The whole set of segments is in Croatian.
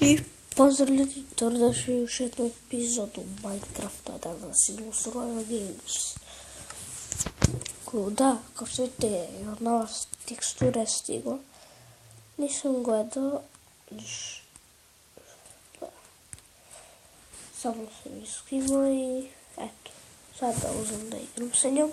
I pozdrav ljudi, dobrodošli u još jednu epizodu Minecrafta, danas idemo u Survival Games. Da, kao što vidite, nova tekstura je stigla. Nisam gledao, samo sam iskrivo i eto, sada uzem da igram sa njom.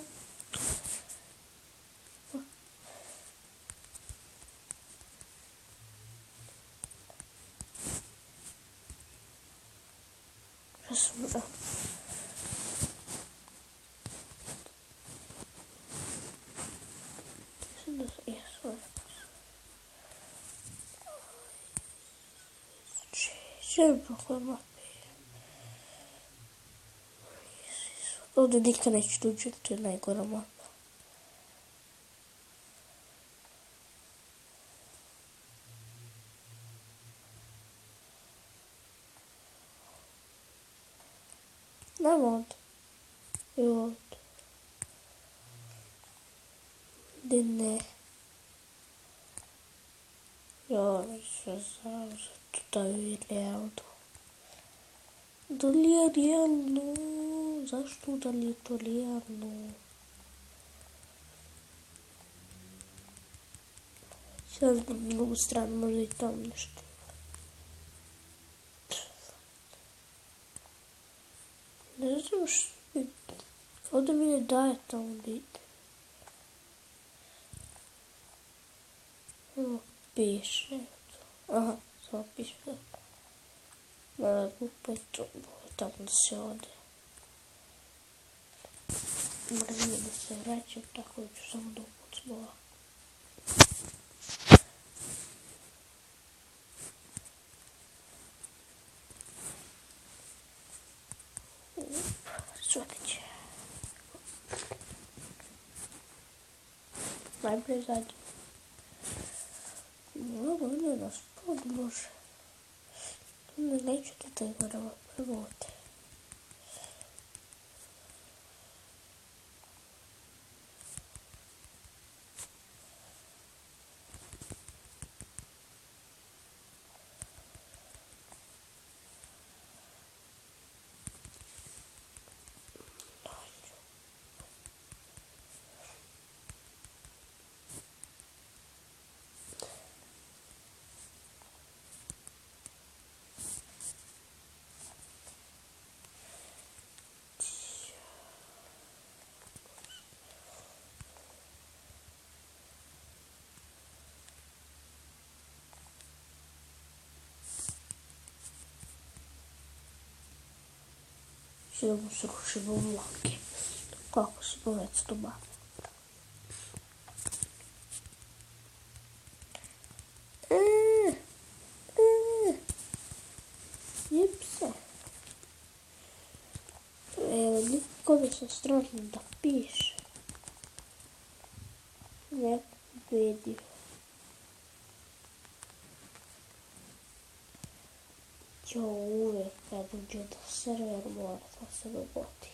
Ovdje nikad neću dođi, to je najgora mapa. Nemo ovdje. I ovdje. Gdje ne. Ja ću zauzeti da je realno. Da li je realno? Zašto da li je to realno? Sad na drugu stranu možda i tamo nešto. Ne znam što ovdje mi ne daje tamo biti. Evo piše. Aha, samo piše. Pa je to tamo da se ode. Mrzim da se vraćam, tako da ću samo da upucam ovako. Svatit će. Najbolje zadnje. Mnogo ne nas podlože. Neću da taj moramo prevode. Idemo se rušimo u vlake. Kako se to već to bavi? Jep se. Evo, niko da se strano da piše. Neko vidio. Jo, uvijek kad uđe da server mora da se dogodi.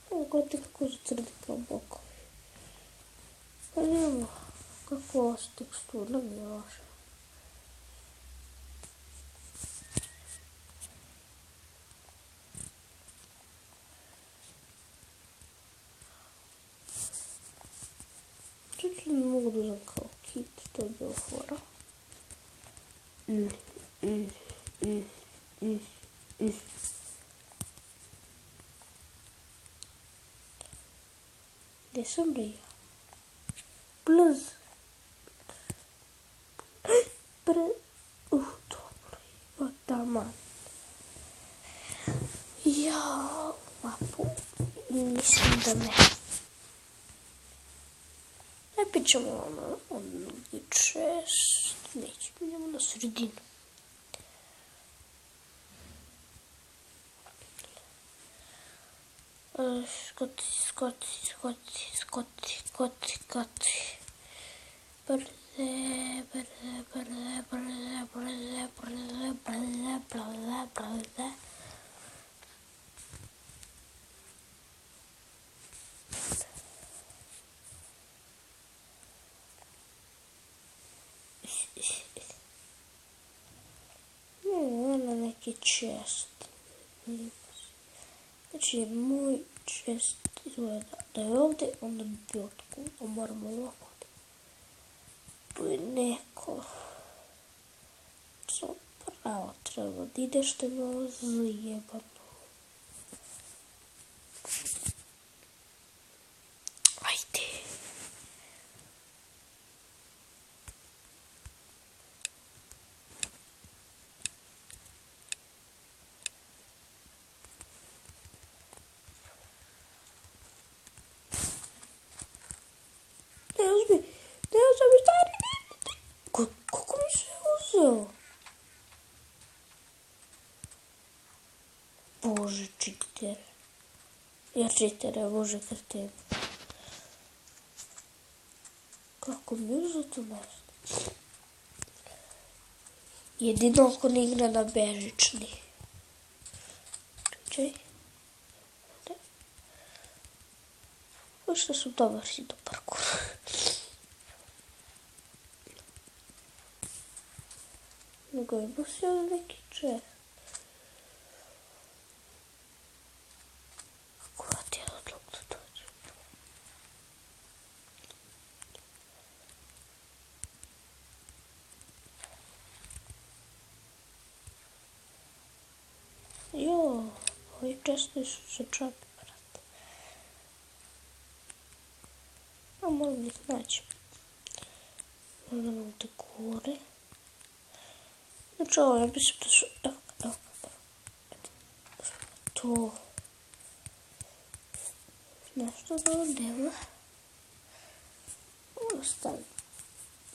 Gledajte kako su crni kao bokovi. Pa nema kako ova tekstura mi je loša. Čuči ne mogu da uzem kao kit, to je bilo fora. Gdje sam bio? Bluz. Dobro. O, taman. Jao, mapu. Mislim da ne. Ne pićemo ono čest. Nećemo, idemo na sredinu. Skoti. Brze. neki čest. Znači, moj čest izgleda da je ovdje, onda bi bio otkuda. Moramo ovako. Tu je neko. Samo pravo treba da ideš da je ovo zajebano. Ajde. Ne uzmi stari. Kako mi se uzeo? Bože, čiter. Ja čitera, bože, kreten. Kako mi uzeo to nešto? Jedino ako ne igra na bežični. Čekaj. Što su dobar si do parkura. Nego ima si ovdje neki čest. Akurat je odlog da dođe. Jo, ovi čestovi su se čak, brate. A moram ih naći. Moram ovdje gore. Znači ovo, ja mislim da su, evo, to. Nešto da ovo dela. Ovo stavim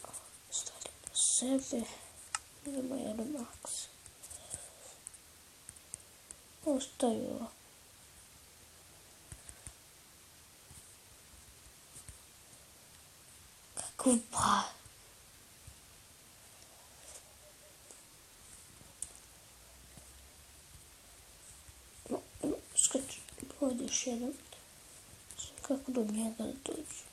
na sebe. Idemo jedan maks. Ovo stavim ovako. Kako pa? Skači, ovdje još jedan. Kako do njega dođu.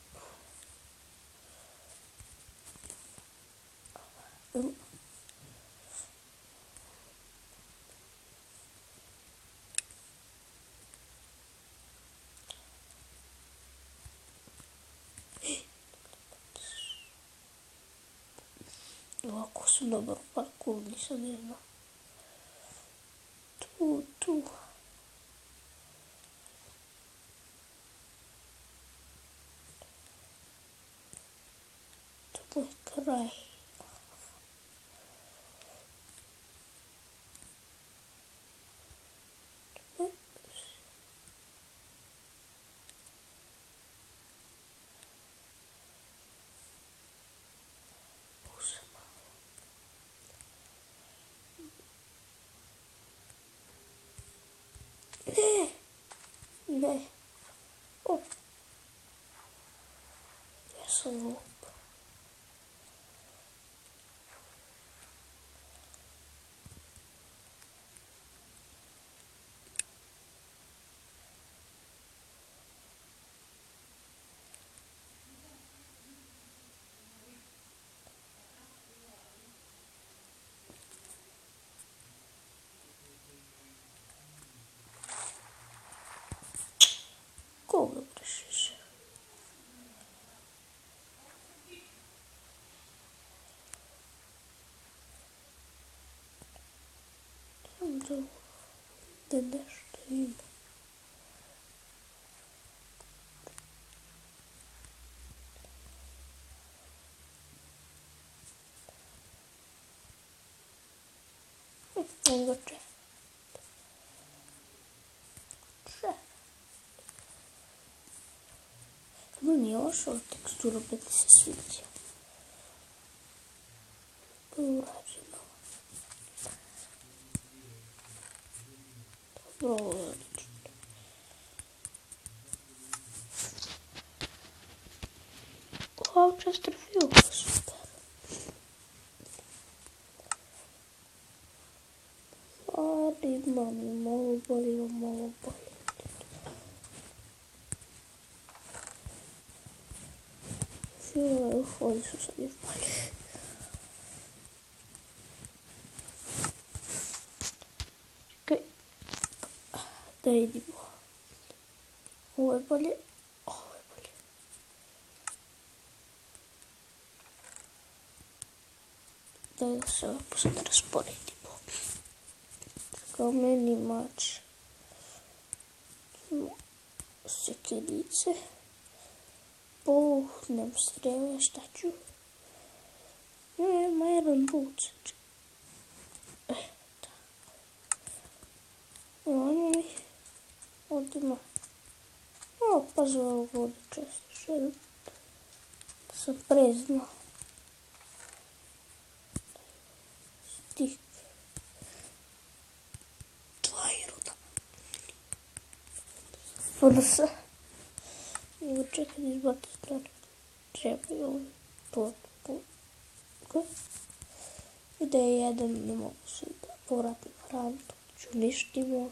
Ovako sam dobar u parkouru, nisam je znao. Tu. To je kraj. Ne. O. Ja sam lup. Koga brišeš? Da nešto ima. Evo če. Nije loša ova tekstura, opet mi se sviđa. Urađeno. Dobro, odlično. Ovo često review, super. Ali imam malo bolje. Oni su sad još bolje. Da vidimo. Ovo je bolje. Ovo je bolje. Da se ovo sad rasporedimo. Kao meni mač. Sekirice. Puhnem strele, šta ću? Ima jedan buc. Tako. Ono mi. Ovdje ima. O, pa za ovu vodu često šeru. Da sam preznao. Stik. Dva iruda. Onda se. Nego čekaj da izbati strane. Treba i ovo. I da je jedan, ne mogu se da povratim hranu. To ću uništimo.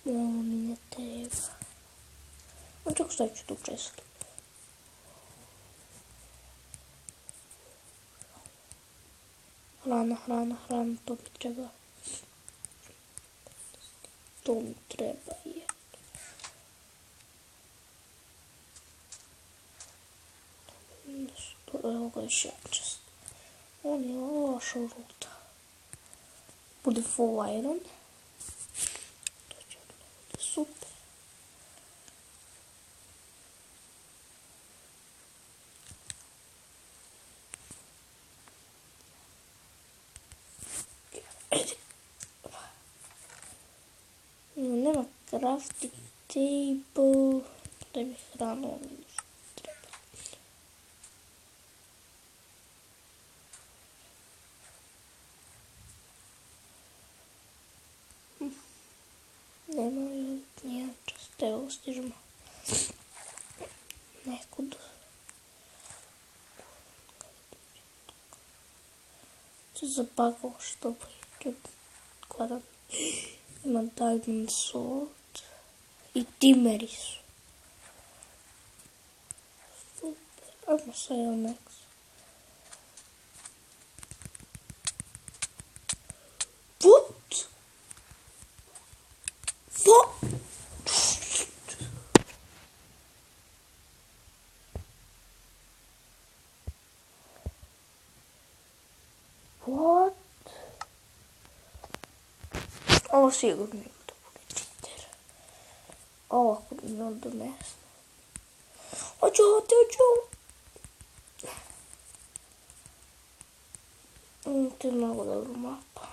Da ovo mi ne treba. A čak šta ću tu često. Hrana, to mi treba. To mi treba je. Evo ga još jedan čest. On je loša ruta. Bude full iron. To će bude super. Nema crafting table. Da mi hranu ovo ništa treba. Nema li nijedan čast. Evo stižemo nekud. Se zapakao što bi gledam. Ima diamond sword i timeri su. Super. Ajmo sa Elmex. What? What? Ovo sigurno ima da bude cheater. Ovo ako bi imao donesen. Hoću. To je mnogo dobra mapa.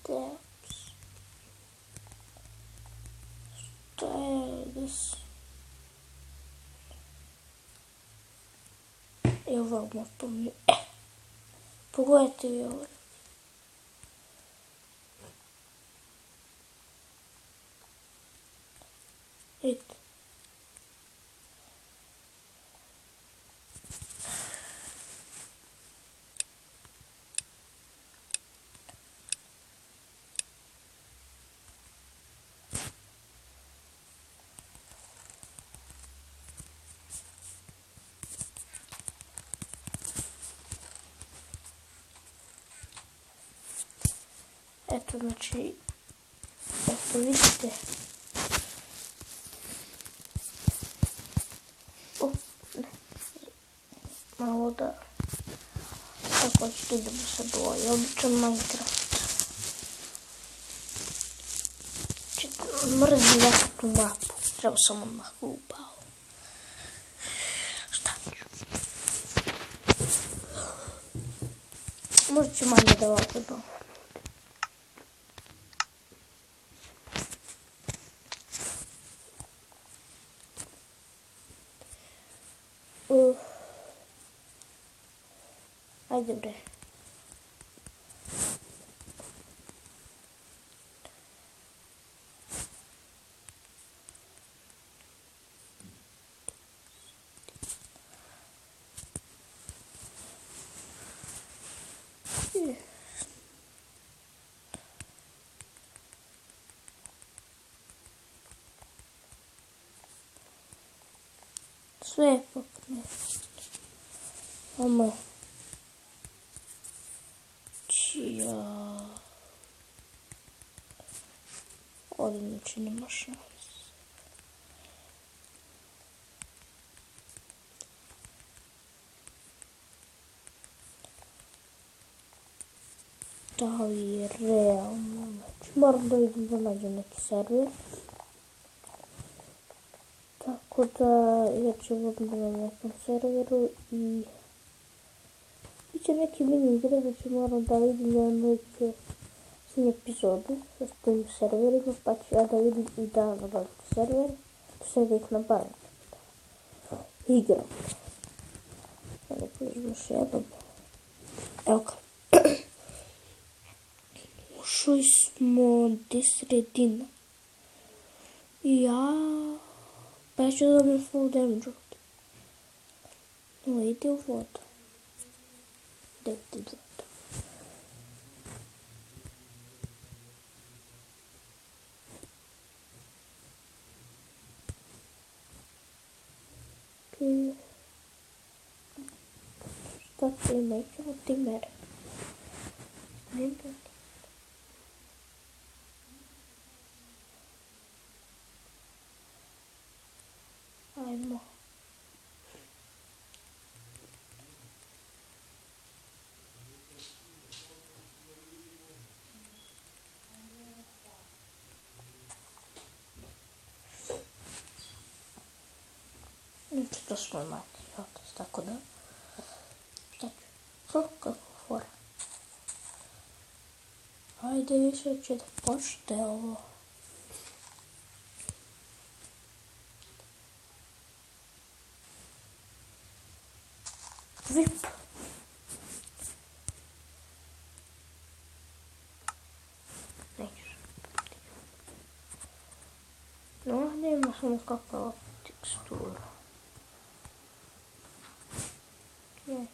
Depths. Šta je this? Evo vam mapa mi. Pogledajte vi ovo. Vidite. Eto, znači, eto vidite. Ne. Malo da, kako ćete idemo sad u ovaj običan Minecraft. Mrzim nekakvu mapu, treba sam odmah upao. Šta ću? Možda ću manje da ovako. Ajde bre. Sve pak ne. Ама. Чия. Одиначе нема шанс. Da li je realno? Znači, moram da vidim da nađem neki server. Tako da, ja ću vodim na nekom serveru i biće neki mini igre da ću moram da vidim na neke snije epizode sa tim serverima, pa ću ja da vidim i da nabavim server, sve da ih nabavim. Igram. Sada pođemo još jednom. Evo ga. Ušli smo di sredina. Pa ja ću da dobijem full damage ovdje. No, ide u vodu. Gdje ti voda? Šta ti nećemo ti mere? Ne da ti. Ajmo. Neću to snimati, tako da. Šta ću? Kako fora. Ajde više će da počne ovo. VIP. Neću. No, nema samo kakva tekstura. Ne.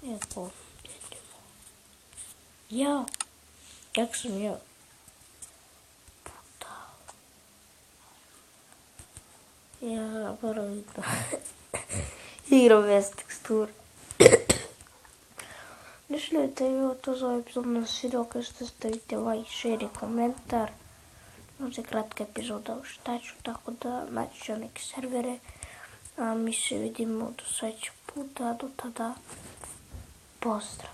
Evo, idemo. Ja. Jak sam ja? Ja, moram vidno. Igram bez tekstura. Ne šljujte vi to za ovaj epizod na video, kažete stavite like, share i komentar. Možda je kratka epizoda u šta ću, tako da naći ću neke servere. A mi se vidimo do sljedećeg puta, do tada pozdrav.